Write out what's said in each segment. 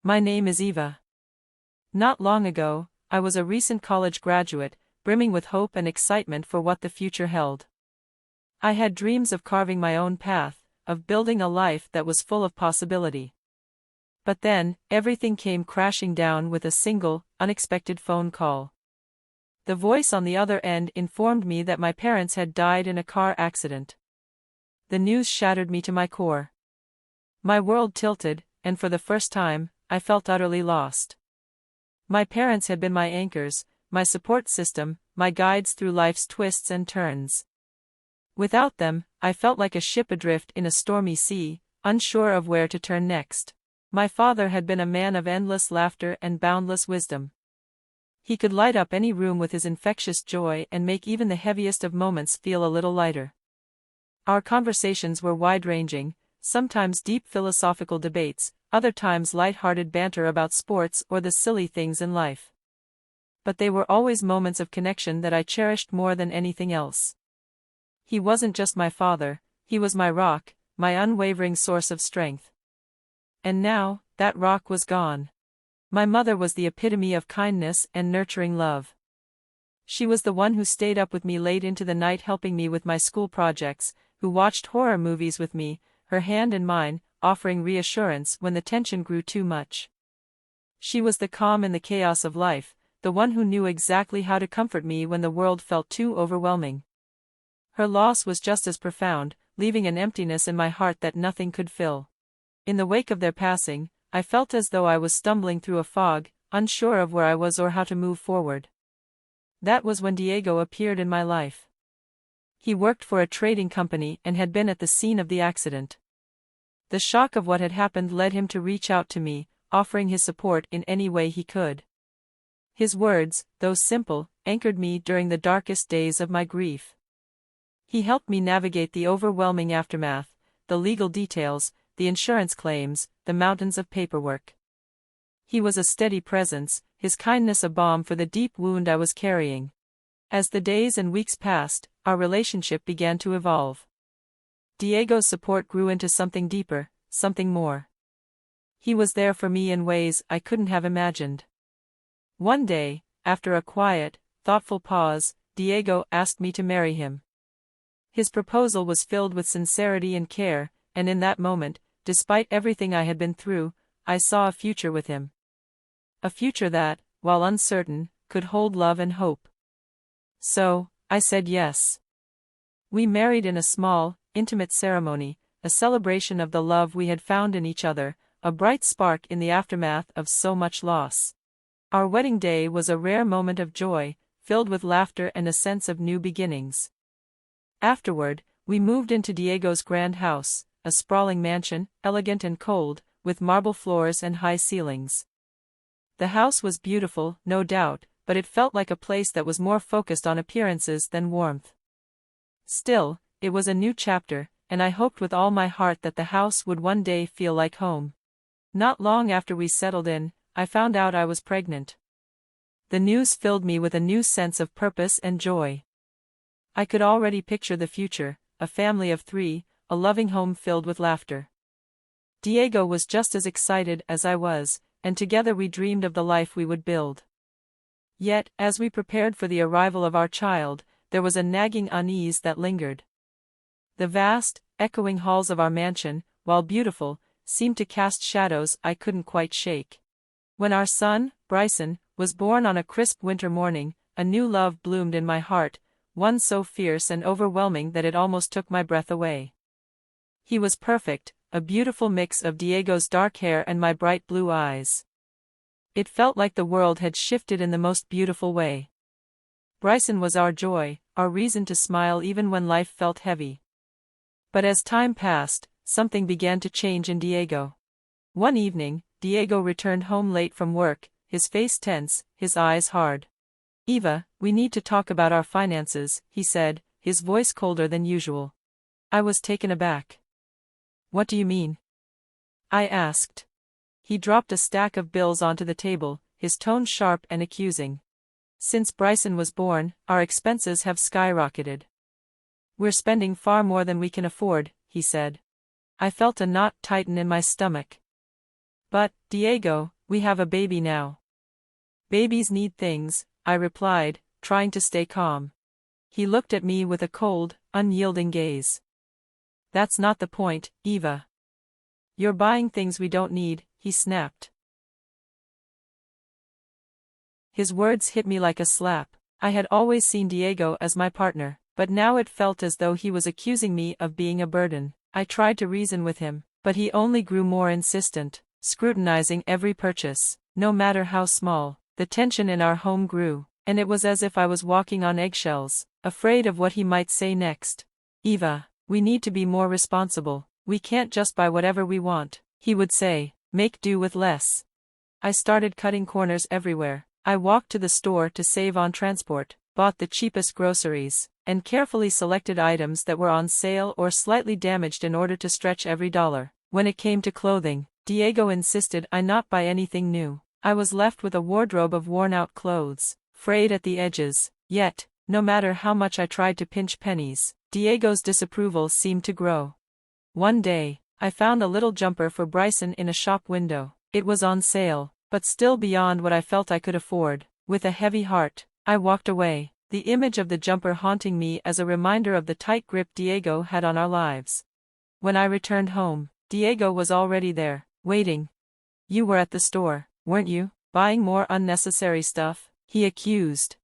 My name is Eva. Not long ago, I was a recent college graduate, brimming with hope and excitement for what the future held. I had dreams of carving my own path, of building a life that was full of possibility. But then, everything came crashing down with a single, unexpected phone call. The voice on the other end informed me that my parents had died in a car accident. The news shattered me to my core. My world tilted, and for the first time, I felt utterly lost. My parents had been my anchors, my support system, my guides through life's twists and turns. Without them, I felt like a ship adrift in a stormy sea, unsure of where to turn next. My father had been a man of endless laughter and boundless wisdom. He could light up any room with his infectious joy and make even the heaviest of moments feel a little lighter. Our conversations were wide-ranging, sometimes deep philosophical debates, other times light-hearted banter about sports or the silly things in life. But they were always moments of connection that I cherished more than anything else. He wasn't just my father, he was my rock, my unwavering source of strength. And now, that rock was gone. My mother was the epitome of kindness and nurturing love. She was the one who stayed up with me late into the night helping me with my school projects, who watched horror movies with me, her hand in mine, offering reassurance when the tension grew too much. She was the calm in the chaos of life, the one who knew exactly how to comfort me when the world felt too overwhelming. Her loss was just as profound, leaving an emptiness in my heart that nothing could fill. In the wake of their passing, I felt as though I was stumbling through a fog, unsure of where I was or how to move forward. That was when Diego appeared in my life. He worked for a trading company and had been at the scene of the accident. The shock of what had happened led him to reach out to me, offering his support in any way he could. His words, though simple, anchored me during the darkest days of my grief. He helped me navigate the overwhelming aftermath, the legal details, the insurance claims, the mountains of paperwork. He was a steady presence, his kindness a balm for the deep wound I was carrying. As the days and weeks passed, our relationship began to evolve. Diego's support grew into something deeper, something more. He was there for me in ways I couldn't have imagined. One day, after a quiet, thoughtful pause, Diego asked me to marry him. His proposal was filled with sincerity and care, and in that moment, despite everything I had been through, I saw a future with him. A future that, while uncertain, could hold love and hope. So, I said yes. We married in a small, intimate ceremony, a celebration of the love we had found in each other, a bright spark in the aftermath of so much loss. Our wedding day was a rare moment of joy, filled with laughter and a sense of new beginnings. Afterward, we moved into Diego's grand house, a sprawling mansion, elegant and cold, with marble floors and high ceilings. The house was beautiful, no doubt, but it felt like a place that was more focused on appearances than warmth. Still, it was a new chapter, and I hoped with all my heart that the house would one day feel like home. Not long after we settled in, I found out I was pregnant. The news filled me with a new sense of purpose and joy. I could already picture the future, a family of 3, a loving home filled with laughter. Diego was just as excited as I was, and together we dreamed of the life we would build. Yet, as we prepared for the arrival of our child, there was a nagging unease that lingered. The vast, echoing halls of our mansion, while beautiful, seemed to cast shadows I couldn't quite shake. When our son, Bryson, was born on a crisp winter morning, a new love bloomed in my heart, one so fierce and overwhelming that it almost took my breath away. He was perfect, a beautiful mix of Diego's dark hair and my bright blue eyes. It felt like the world had shifted in the most beautiful way. Bryson was our joy, our reason to smile even when life felt heavy. But as time passed, something began to change in Diego. One evening, Diego returned home late from work, his face tense, his eyes hard. "Eva, we need to talk about our finances," he said, his voice colder than usual. I was taken aback. "What do you mean?" I asked. He dropped a stack of bills onto the table, his tone sharp and accusing. "Since Bryson was born, our expenses have skyrocketed. We're spending far more than we can afford," he said. I felt a knot tighten in my stomach. But, Diego, we have a baby now. Babies need things, I replied, trying to stay calm. He looked at me with a cold, unyielding gaze. That's not the point, Eva. You're buying things we don't need, he snapped. His words hit me like a slap. I had always seen Diego as my partner, but now it felt as though he was accusing me of being a burden. I tried to reason with him, but he only grew more insistent, scrutinizing every purchase, no matter how small. The tension in our home grew, and it was as if I was walking on eggshells, afraid of what he might say next. Eva, we need to be more responsible. We can't just buy whatever we want, he would say, make do with less. I started cutting corners everywhere. I walked to the store to save on transport, bought the cheapest groceries, and carefully selected items that were on sale or slightly damaged in order to stretch every dollar. When it came to clothing, Diego insisted I not buy anything new. I was left with a wardrobe of worn-out clothes, frayed at the edges, yet, no matter how much I tried to pinch pennies, Diego's disapproval seemed to grow. One day, I found a little jumper for Bryson in a shop window. It was on sale, but still beyond what I felt I could afford. With a heavy heart, I walked away, the image of the jumper haunting me as a reminder of the tight grip Diego had on our lives. When I returned home, Diego was already there, waiting. You were at the store, weren't you, buying more unnecessary stuff? He accused.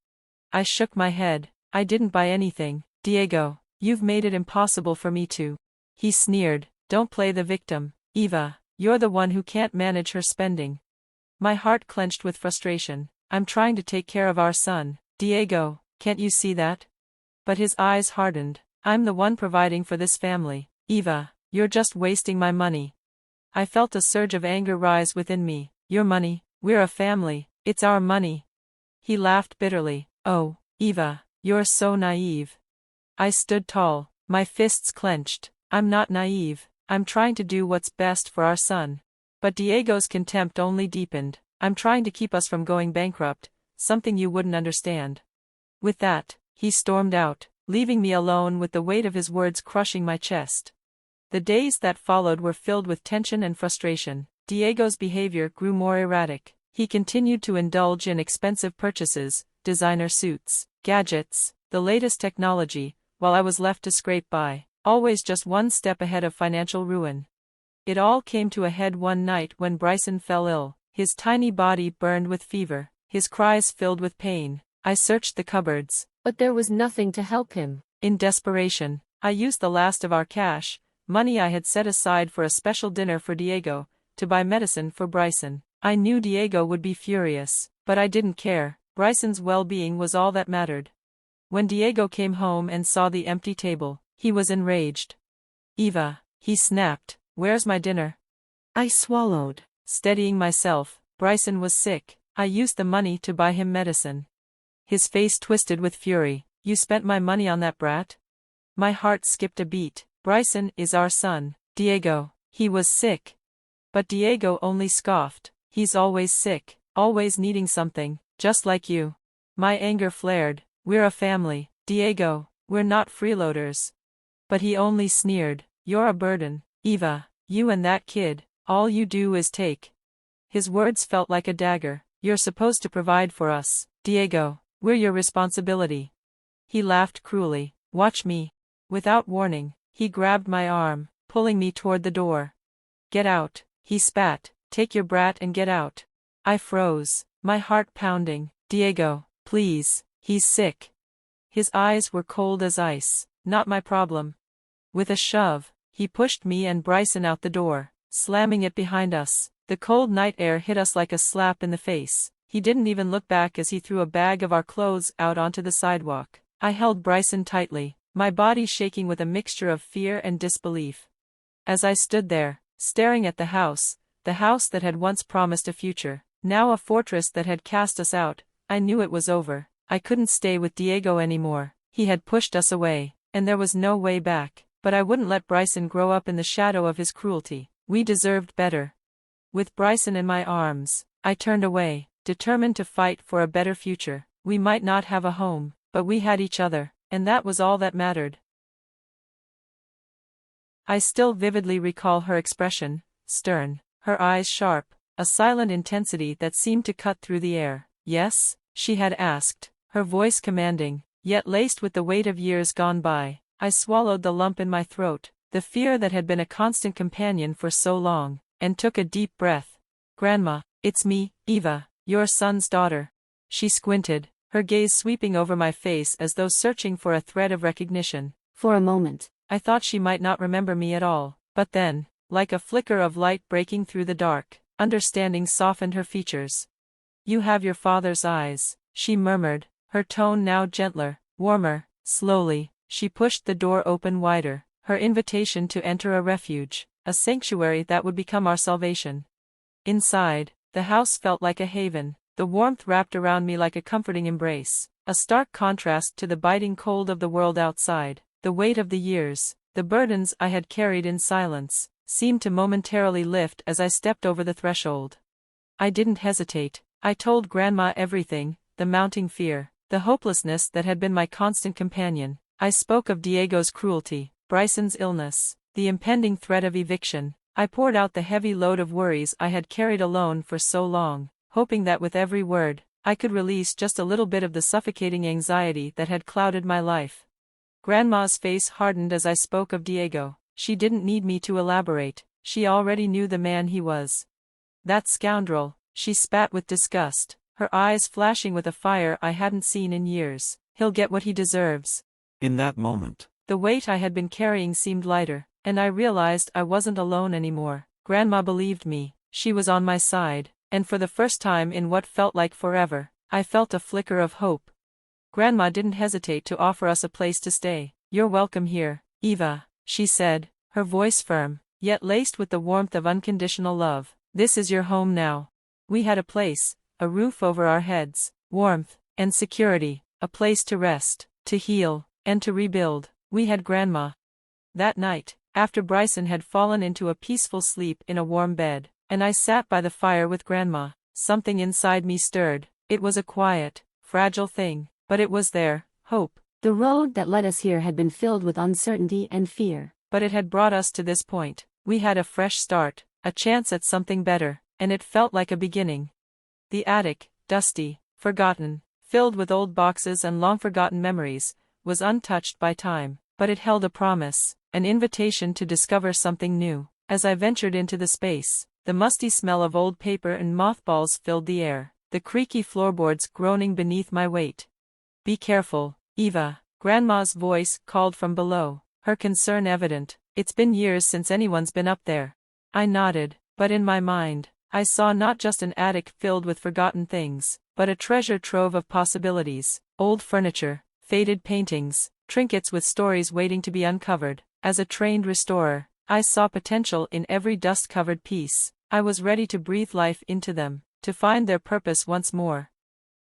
I shook my head. I didn't buy anything, Diego. You've made it impossible for me to. He sneered. Don't play the victim, Eva. You're the one who can't manage her spending. My heart clenched with frustration. I'm trying to take care of our son, Diego, can't you see that? But his eyes hardened. I'm the one providing for this family, Eva. You're just wasting my money. I felt a surge of anger rise within me. Your money, we're a family, it's our money. He laughed bitterly. Oh, Eva, you're so naive. I stood tall, my fists clenched. I'm not naive, I'm trying to do what's best for our son. But Diego's contempt only deepened. I'm trying to keep us from going bankrupt, something you wouldn't understand. With that, he stormed out, leaving me alone with the weight of his words crushing my chest. The days that followed were filled with tension and frustration. Diego's behavior grew more erratic. He continued to indulge in expensive purchases, designer suits, gadgets, the latest technology, while I was left to scrape by, always just one step ahead of financial ruin. It all came to a head one night when Bryson fell ill. His tiny body burned with fever, his cries filled with pain. I searched the cupboards, but there was nothing to help him. In desperation, I used the last of our cash, money I had set aside for a special dinner for Diego, to buy medicine for Bryson. I knew Diego would be furious, but I didn't care. Bryson's well-being was all that mattered. When Diego came home and saw the empty table, he was enraged. Eva, he snapped, where's my dinner? I swallowed, steadying myself. Bryson was sick. I used the money to buy him medicine. His face twisted with fury. You spent my money on that brat? My heart skipped a beat. Bryson is our son, Diego. He was sick. But Diego only scoffed. He's always sick, always needing something, just like you. My anger flared. We're a family, Diego, we're not freeloaders. But he only sneered. You're a burden, Eva, you and that kid, all you do is take. His words felt like a dagger. You're supposed to provide for us, Diego, we're your responsibility. He laughed cruelly. Watch me. Without warning, he grabbed my arm, pulling me toward the door. Get out, he spat. Take your brat and get out. I froze, my heart pounding. Diego, please, he's sick. His eyes were cold as ice. Not my problem. With a shove, he pushed me and Bryson out the door, slamming it behind us. The cold night air hit us like a slap in the face. He didn't even look back as he threw a bag of our clothes out onto the sidewalk. I held Bryson tightly, my body shaking with a mixture of fear and disbelief. As I stood there, staring at the house that had once promised a future, now a fortress that had cast us out, I knew it was over. I couldn't stay with Diego anymore. He had pushed us away, and there was no way back. But I wouldn't let Bryson grow up in the shadow of his cruelty. We deserved better. With Bryson in my arms, I turned away, determined to fight for a better future. We might not have a home, but we had each other, and that was all that mattered. I still vividly recall her expression, stern, her eyes sharp, a silent intensity that seemed to cut through the air. "Yes?" she had asked, her voice commanding, yet laced with the weight of years gone by. I swallowed the lump in my throat, the fear that had been a constant companion for so long, and took a deep breath. "Grandma, it's me, Eva, your son's daughter." She squinted, her gaze sweeping over my face as though searching for a thread of recognition. For a moment, I thought she might not remember me at all, but then, like a flicker of light breaking through the dark, understanding softened her features. "You have your father's eyes," she murmured, her tone now gentler, warmer. Slowly, she pushed the door open wider, her invitation to enter a refuge, a sanctuary that would become our salvation. Inside, the house felt like a haven, the warmth wrapped around me like a comforting embrace, a stark contrast to the biting cold of the world outside. The weight of the years, the burdens I had carried in silence, seemed to momentarily lift as I stepped over the threshold. I didn't hesitate. I told Grandma everything, the mounting fear, the hopelessness that had been my constant companion. I spoke of Diego's cruelty, Bryson's illness, the impending threat of eviction. I poured out the heavy load of worries I had carried alone for so long, hoping that with every word, I could release just a little bit of the suffocating anxiety that had clouded my life. Grandma's face hardened as I spoke of Diego. She didn't need me to elaborate, she already knew the man he was. "That scoundrel," she spat with disgust, her eyes flashing with a fire I hadn't seen in years. "He'll get what he deserves." In that moment, the weight I had been carrying seemed lighter, and I realized I wasn't alone anymore. Grandma believed me, she was on my side, and for the first time in what felt like forever, I felt a flicker of hope. Grandma didn't hesitate to offer us a place to stay. "You're welcome here, Eva," she said, her voice firm, yet laced with the warmth of unconditional love. "This is your home now." We had a place, a roof over our heads, warmth, and security, a place to rest, to heal, and to rebuild. We had Grandma. That night, after Bryson had fallen into a peaceful sleep in a warm bed, and I sat by the fire with Grandma, something inside me stirred. It was a quiet, fragile thing, but it was there, hope. the road that led us here had been filled with uncertainty and fear. But it had brought us to this point. We had a fresh start, a chance at something better, and it felt like a beginning. The attic, dusty, forgotten, filled with old boxes and long-forgotten memories, was untouched by time, but it held a promise, an invitation to discover something new. As I ventured into the space, the musty smell of old paper and mothballs filled the air, the creaky floorboards groaning beneath my weight. "Be careful, Eva," Grandma's voice called from below, her concern evident. "It's been years since anyone's been up there." I nodded, but in my mind, I saw not just an attic filled with forgotten things, but a treasure trove of possibilities, old furniture, faded paintings, trinkets with stories waiting to be uncovered. As a trained restorer, I saw potential in every dust-covered piece. I was ready to breathe life into them, to find their purpose once more.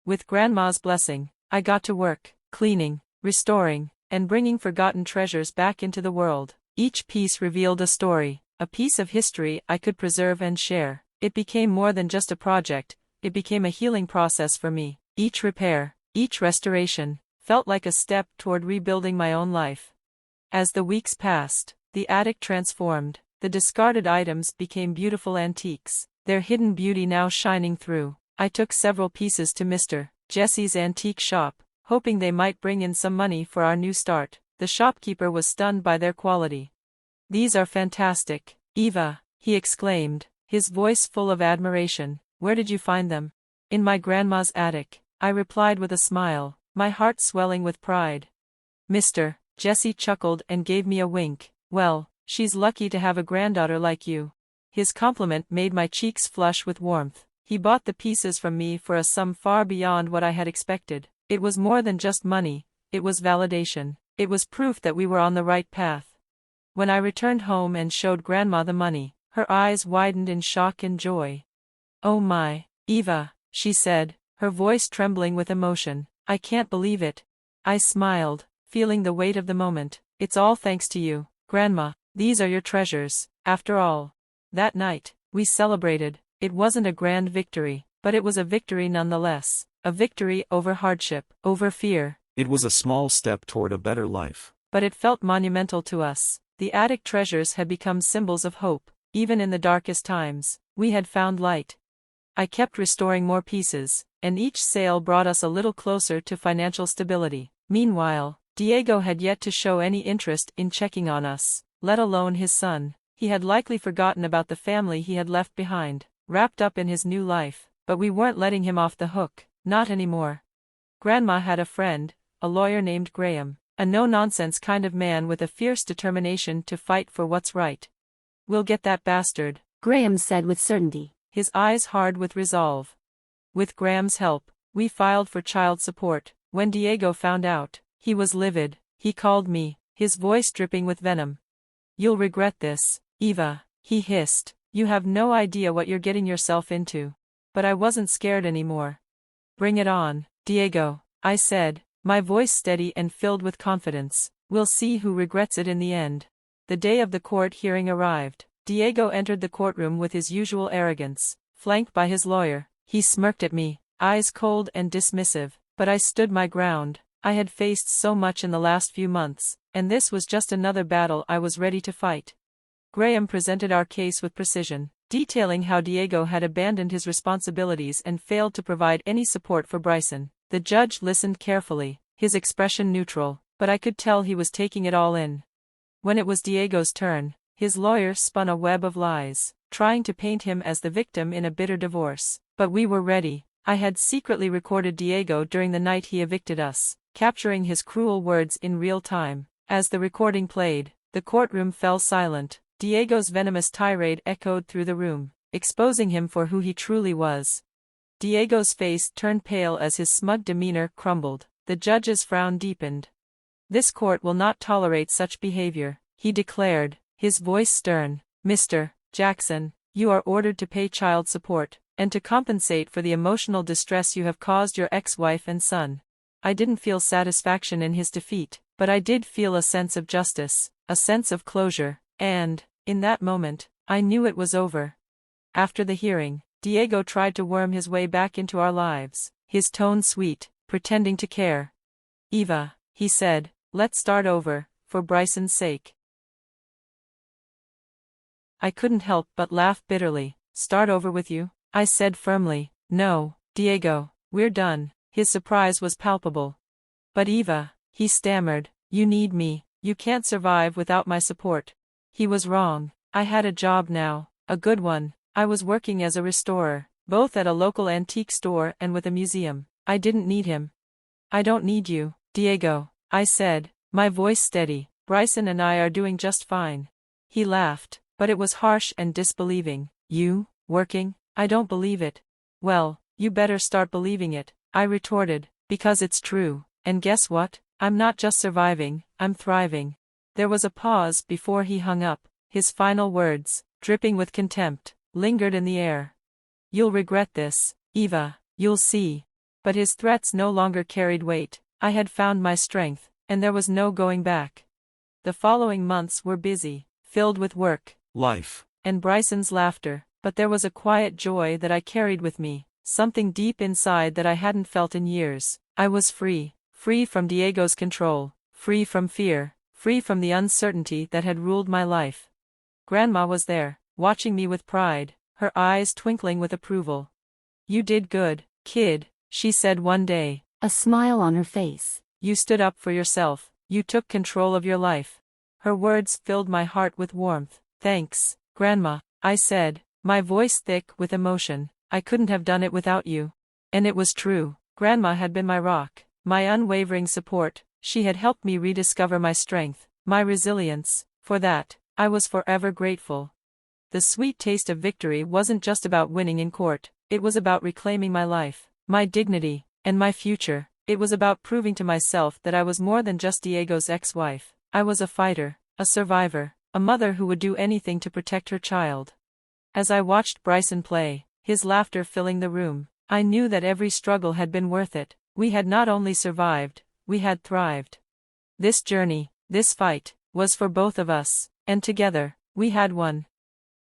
With Grandma's blessing, I got to work, cleaning, restoring, and bringing forgotten treasures back into the world. Each piece revealed a story, a piece of history I could preserve and share. It became more than just a project, it became a healing process for me. Each repair, each restoration, felt like a step toward rebuilding my own life. As the weeks passed, the attic transformed. The discarded items became beautiful antiques, their hidden beauty now shining through. I took several pieces to Mr. Jesse's antique shop, hoping they might bring in some money for our new start. The shopkeeper was stunned by their quality. "These are fantastic, Eva," he exclaimed, his voice full of admiration. "Where did you find them?" "In my grandma's attic," I replied with a smile, my heart swelling with pride. Mr. Jesse chuckled and gave me a wink. "Well, she's lucky to have a granddaughter like you." His compliment made my cheeks flush with warmth. He bought the pieces from me for a sum far beyond what I had expected. It was more than just money, it was validation. It was proof that we were on the right path. When I returned home and showed Grandma the money, her eyes widened in shock and joy. "Oh my, Eva," she said, her voice trembling with emotion. "I can't believe it." I smiled, feeling the weight of the moment. "It's all thanks to you, Grandma. These are your treasures, after all." That night, we celebrated. It wasn't a grand victory, but it was a victory nonetheless. A victory over hardship, over fear. it was a small step toward a better life. But it felt monumental to us. The attic treasures had become symbols of hope. Even in the darkest times, we had found light. I kept restoring more pieces, and each sale brought us a little closer to financial stability. Meanwhile, Diego had yet to show any interest in checking on us, let alone his son. He had likely forgotten about the family he had left behind, wrapped up in his new life, but we weren't letting him off the hook, not anymore. Grandma had a friend, a lawyer named Graham, a no-nonsense kind of man with a fierce determination to fight for what's right. "We'll get that bastard," Graham said with certainty. his eyes hard with resolve. With Graham's help, we filed for child support. When Diego found out, he was livid. He called me, his voice dripping with venom. "You'll regret this, Eva," he hissed. "You have no idea what you're getting yourself into." But I wasn't scared anymore. "Bring it on, Diego," I said, my voice steady and filled with confidence. "We'll see who regrets it in the end." The day of the court hearing arrived. Diego entered the courtroom with his usual arrogance, flanked by his lawyer. He smirked at me, eyes cold and dismissive, but I stood my ground. I had faced so much in the last few months, and this was just another battle I was ready to fight. Graham presented our case with precision, detailing how Diego had abandoned his responsibilities and failed to provide any support for Bryson. The judge listened carefully, his expression neutral, but I could tell he was taking it all in. When it was Diego's turn, his lawyer spun a web of lies, trying to paint him as the victim in a bitter divorce. But we were ready. I had secretly recorded Diego during the night he evicted us, capturing his cruel words in real time. As the recording played, the courtroom fell silent. Diego's venomous tirade echoed through the room, exposing him for who he truly was. Diego's face turned pale as his smug demeanor crumbled. The judge's frown deepened. "This court will not tolerate such behavior," he declared, his voice stern. "Mr. Jackson, you are ordered to pay child support, and to compensate for the emotional distress you have caused your ex-wife and son." I didn't feel satisfaction in his defeat, but I did feel a sense of justice, a sense of closure, and, in that moment, I knew it was over. After the hearing, Diego tried to worm his way back into our lives, his tone sweet, pretending to care. "Eva," he said, "let's start over, for Bryson's sake." I couldn't help but laugh bitterly. "Start over with you?" I said firmly. "No, Diego, we're done." His surprise was palpable. "But Eva," he stammered, "you need me, you can't survive without my support." He was wrong. I had a job now, a good one. I was working as a restorer, both at a local antique store and with a museum. I didn't need him. "I don't need you, Diego," I said, my voice steady. "Bryson and I are doing just fine." He laughed, but it was harsh and disbelieving. "You, working? I don't believe it." "Well, you better start believing it," I retorted, "because it's true, and guess what? I'm not just surviving, I'm thriving." There was a pause before he hung up. His final words, dripping with contempt, lingered in the air. "You'll regret this, Eva, you'll see." But his threats no longer carried weight. I had found my strength, and there was no going back. The following months were busy, filled with work, Life. and Bryson's laughter, but there was a quiet joy that I carried with me, something deep inside that I hadn't felt in years. I was free, free from Diego's control, free from fear, free from the uncertainty that had ruled my life. Grandma was there, watching me with pride, her eyes twinkling with approval. "You did good, kid," she said one day. A smile on her face. "You stood up for yourself, you took control of your life." Her words filled my heart with warmth. "Thanks, Grandma," I said, my voice thick with emotion. "I couldn't have done it without you." And it was true. Grandma had been my rock, my unwavering support. She had helped me rediscover my strength, my resilience. For that, I was forever grateful. The sweet taste of victory wasn't just about winning in court, it was about reclaiming my life, my dignity, and my future. It was about proving to myself that I was more than just Diego's ex-wife. I was a fighter, a survivor, a mother who would do anything to protect her child. As I watched Bryson play, his laughter filling the room, I knew that every struggle had been worth it. We had not only survived, we had thrived. This journey, this fight, was for both of us, and together, we had won.